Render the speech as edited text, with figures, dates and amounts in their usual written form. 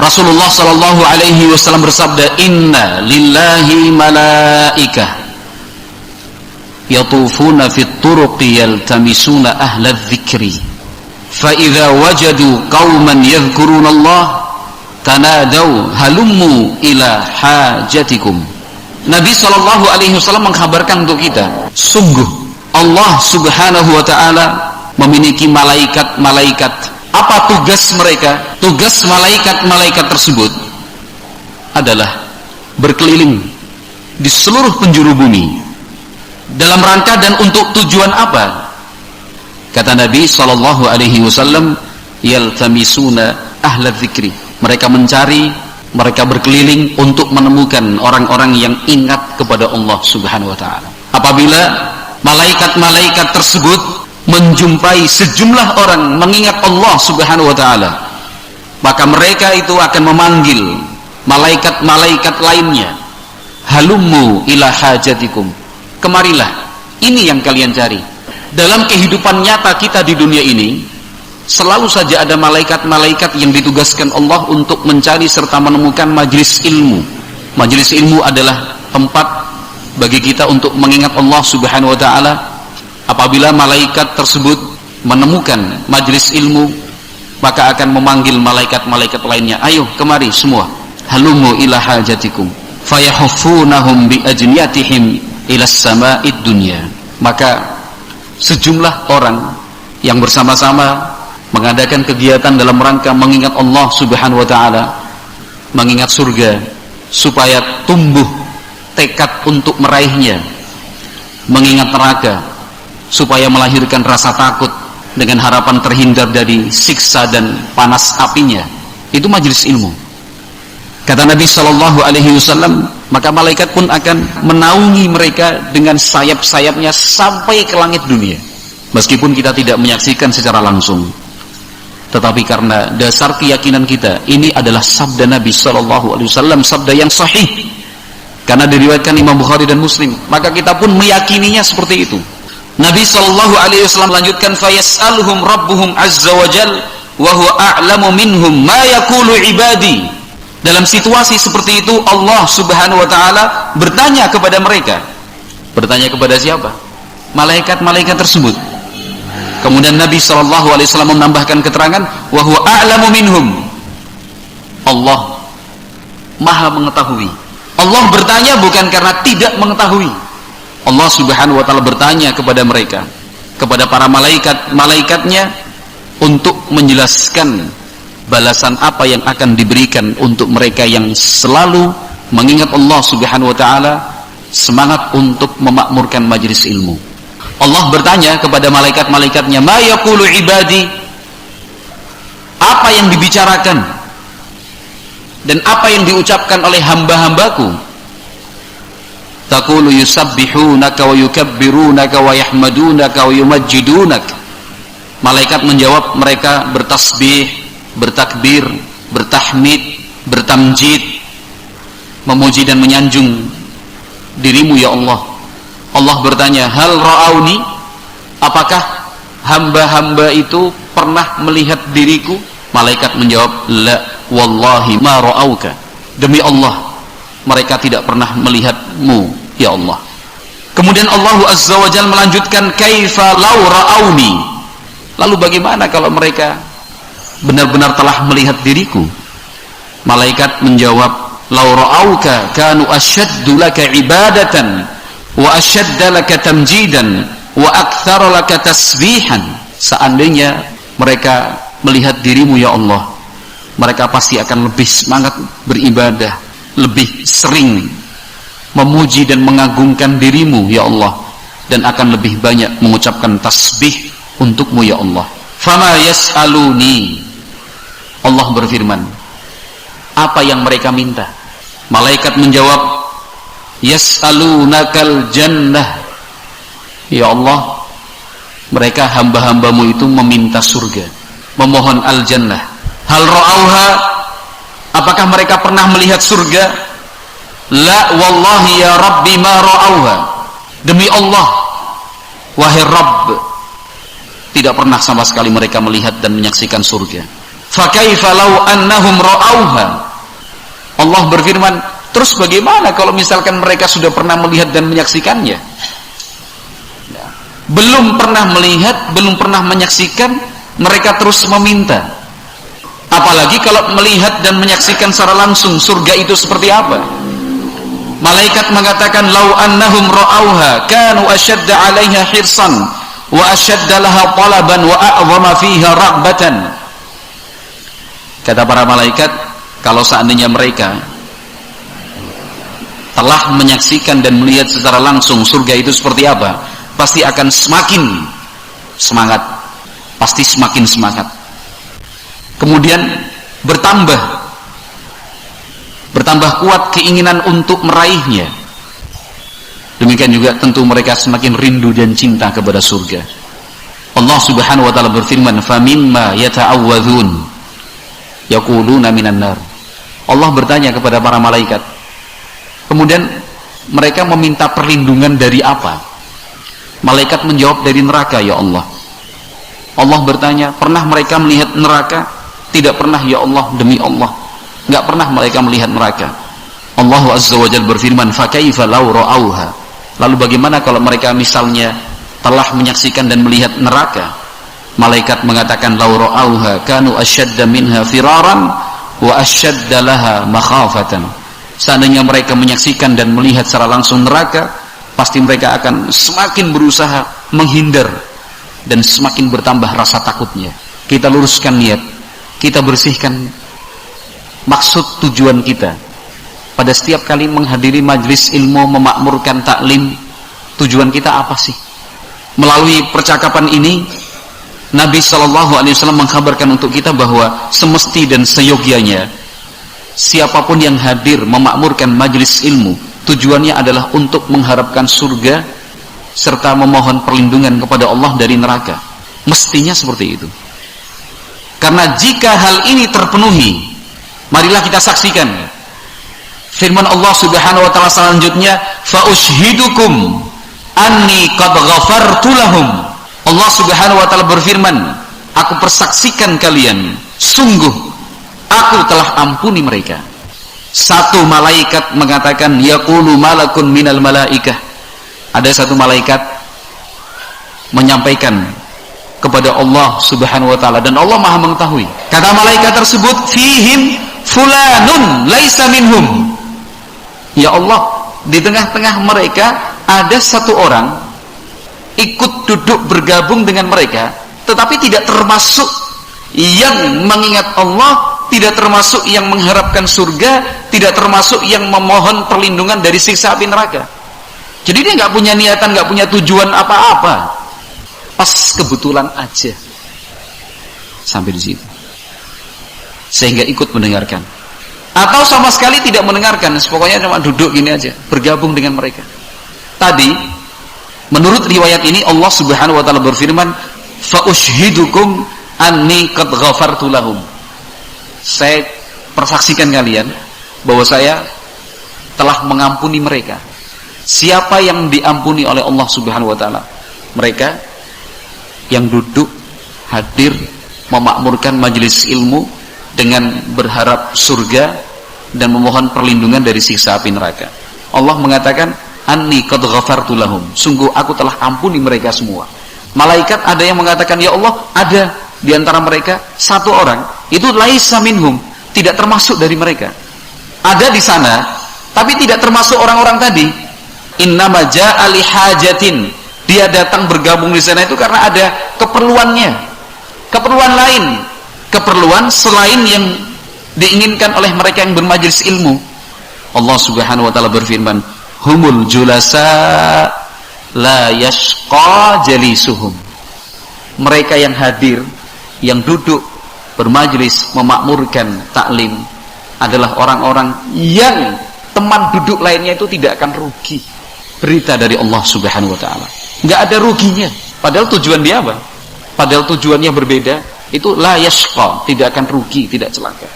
Rasulullah sallallahu alaihi wasallam bersabda, "Inna lillahi malaikah yatufuna fit turuqi yaltamisuna ahla dzikri fa idza wajadu qauman yadhkuruna Allah tanadaw halummu ila hajatikum." Nabi sallallahu alaihi wasallam mengkabarkan untuk kita, sungguh Allah subhanahu wa ta'ala memiliki malaikat-malaikat. Apa tugas mereka? Tugas malaikat-malaikat tersebut adalah berkeliling di seluruh penjuru bumi. Dalam rangka dan untuk tujuan apa? Kata Nabi sallallahu alaihi wasallam, yaltamisuna ahla dzikri. Mereka mencari, mereka berkeliling untuk menemukan orang-orang yang ingat kepada Allah subhanahu wa ta'ala. Apabila malaikat-malaikat tersebut menjumpai sejumlah orang mengingat Allah subhanahu wa ta'ala, maka mereka itu akan memanggil malaikat-malaikat lainnya, halummu ila hajatikum, kemarilah, ini yang kalian cari. Dalam kehidupan nyata kita di dunia ini, selalu saja ada malaikat-malaikat yang ditugaskan Allah untuk mencari serta menemukan majelis ilmu. Majelis ilmu adalah tempat bagi kita untuk mengingat Allah subhanahu wa ta'ala. Apabila malaikat tersebut menemukan majelis ilmu, maka akan memanggil malaikat-malaikat lainnya, ayo kemari semua, halumu ila hajatikum, fayahuffunahum bi ajniyatihim ila sama'id dunya. Maka sejumlah orang yang bersama-sama mengadakan kegiatan dalam rangka mengingat Allah subhanahu wa ta'ala, mengingat surga, supaya tumbuh tekad untuk meraihnya, mengingat neraka supaya melahirkan rasa takut dengan harapan terhindar dari siksa dan panas apinya. Itu majelis ilmu. Kata Nabi sallallahu alaihi wasallam, maka malaikat pun akan menaungi mereka dengan sayap-sayapnya sampai ke langit dunia. Meskipun kita tidak menyaksikan secara langsung, tetapi karena dasar keyakinan kita, ini adalah sabda Nabi sallallahu alaihi wasallam, sabda yang sahih, karena diriwayatkan Imam Bukhari dan Muslim, maka kita pun meyakininya seperti itu. Nabi sallallahu alaihi wasallam lanjutkan, fayas'aluhum rabbuhum azza wa jal wa huwa a'lamu minhum ma yaqulu ibadi. Dalam situasi seperti itu, Allah subhanahu wa ta'ala bertanya kepada mereka. Bertanya kepada siapa? Malaikat-malaikat tersebut. Kemudian Nabi sallallahu alaihi wasallam menambahkan keterangan, wa huwa a'lamu minhum. Allah Maha mengetahui. Allah bertanya bukan karena tidak mengetahui. Allah subhanahu wa ta'ala bertanya kepada mereka, kepada para malaikat-malaikatnya, untuk menjelaskan balasan apa yang akan diberikan untuk mereka yang selalu mengingat Allah subhanahu wa ta'ala, semangat untuk memakmurkan majelis ilmu. Allah bertanya kepada malaikat-malaikatnya, ma yaqulu ibadi, apa yang dibicarakan dan apa yang diucapkan oleh hamba-hambaku. Taqulu yusabbihunaka wa yukabbirunaka wa yahmadunaka wa yumajjidunaka. Malaikat menjawab, mereka bertasbih, bertakbir, bertahmid, bertamjid, memuji dan menyanjung dirimu ya Allah. Allah bertanya, hal ra'auni, apakah hamba-hamba itu pernah melihat diriku? Malaikat menjawab, la wallahi ma ra'auka, demi Allah mereka tidak pernah melihatmu ya Allah. Kemudian Allah azza wa jalla melanjutkan, kaifa law ra'auni, lalu bagaimana kalau mereka benar-benar telah melihat diriku? Malaikat menjawab, law ra'auka kanu ashaddu laka ibadatan wa ashadda laka tamjidan wa aktsara laka tasbihan. Seandainya mereka melihat dirimu ya Allah, mereka pasti akan lebih semangat beribadah, lebih sering memuji dan mengagungkan dirimu ya Allah, dan akan lebih banyak mengucapkan tasbih untukmu ya Allah. Fama yas'aluni, Allah berfirman, apa yang mereka minta? Malaikat menjawab, yas'alunakal jannah, ya Allah, mereka hamba-hambamu itu meminta surga, memohon al-jannah. Hal ra'auha, apakah mereka pernah melihat surga? La wallahi ya Rabbi ma ra'auha, demi Allah wahai Rabb, tidak pernah sama sekali mereka melihat dan menyaksikan surga. Fakaifa law annahum ra'auha. Allah berfirman, terus bagaimana kalau misalkan mereka sudah pernah melihat dan menyaksikannya? Belum pernah melihat, belum pernah menyaksikan, mereka terus meminta. Apalagi kalau melihat dan menyaksikan secara langsung surga itu seperti apa. Malaikat mengatakan, lau annahum ra'auha kanu ashadda 'alaiha hirsan wa ashadda laha talaban wa a'zama fiha raghbatan. Kata para malaikat, kalau seandainya mereka telah menyaksikan dan melihat secara langsung surga itu seperti apa, pasti akan semakin semangat, pasti semakin semangat. Kemudian bertambah kuat keinginan untuk meraihnya. Demikian juga tentu mereka semakin rindu dan cinta kepada surga. Allah Subhanahu wa taala berfirman, "Famimma yata'awwadzun yaquluna minan nar." Allah bertanya kepada para malaikat. Kemudian mereka meminta perlindungan dari apa? Malaikat menjawab, dari neraka ya Allah. Allah bertanya, pernah mereka melihat neraka? Tidak pernah ya Allah, demi Allah, enggak pernah mereka melihat neraka. Allah Azza wa Jalla berfirman, "Fakaifa law ra'auha." Lalu bagaimana kalau mereka misalnya telah menyaksikan dan melihat neraka? Malaikat mengatakan, "Law ra'auha kanu ashadda minha firaran wa ashadda laha makhafatan." Seandainya mereka menyaksikan dan melihat secara langsung neraka, pasti mereka akan semakin berusaha menghindar dan semakin bertambah rasa takutnya. Kita luruskan niat, kita bersihkan maksud tujuan kita. Pada setiap kali menghadiri majlis ilmu, memakmurkan taklim, tujuan kita apa sih? Melalui percakapan ini, Nabi SAW mengkabarkan untuk kita bahwa semesti dan seyogianya siapapun yang hadir memakmurkan majlis ilmu, tujuannya adalah untuk mengharapkan surga serta memohon perlindungan kepada Allah dari neraka. Mestinya seperti itu. Karena jika hal ini terpenuhi, marilah kita saksikan firman Allah Subhanahu wa taala selanjutnya, fa ushhidukum anni qad ghafartu lahum. Allah Subhanahu wa taala berfirman, aku persaksikan kalian, sungguh aku telah ampuni mereka. Satu malaikat mengatakan, yaqulu malakun minal malaikah. Ada satu malaikat menyampaikan kepada Allah Subhanahu wa taala, dan Allah Maha mengetahui. Kata malaikat tersebut, fihim fulanun laisa minhum. Ya Allah, di tengah-tengah mereka ada satu orang ikut duduk bergabung dengan mereka, tetapi tidak termasuk yang mengingat Allah, tidak termasuk yang mengharapkan surga, tidak termasuk yang memohon perlindungan dari siksa api neraka. Jadi dia nggak punya niatan, nggak punya tujuan apa-apa. Pas kebetulan aja sampai di situ, sehingga ikut mendengarkan. Atau sama sekali tidak mendengarkan, pokoknya cuma duduk gini aja, bergabung dengan mereka. Tadi, menurut riwayat ini Allah Subhanahu wa taala berfirman, fa ushhidukum anni qad ghafartu lahum. Saya persaksikan kalian bahwa saya telah mengampuni mereka. Siapa yang diampuni oleh Allah Subhanahu wa taala? Mereka yang duduk hadir memakmurkan majelis ilmu dengan berharap surga dan memohon perlindungan dari siksa api neraka. Allah mengatakan, anni qad ghafartu lahum, sungguh aku telah ampuni mereka semua. Malaikat ada yang mengatakan, ya Allah, ada di antara mereka satu orang, itu laisa minhum, tidak termasuk dari mereka. Ada di sana, tapi tidak termasuk orang-orang tadi. Innama ja'a li hajatin, dia datang bergabung di sana itu karena ada keperluannya, keperluan lain, keperluan selain yang diinginkan oleh mereka yang bermajlis ilmu. Allah Subhanahu wa taala berfirman, humul julasa la yashqa jalisuhum. Mereka yang hadir, yang duduk bermajlis memakmurkan taklim adalah orang-orang yang teman duduk lainnya itu tidak akan rugi. Berita dari Allah Subhanahu wa taala, enggak ada ruginya. Padahal tujuan dia apa? Padahal tujuannya berbeda. Itu la yashqa, tidak akan rugi, tidak celaka.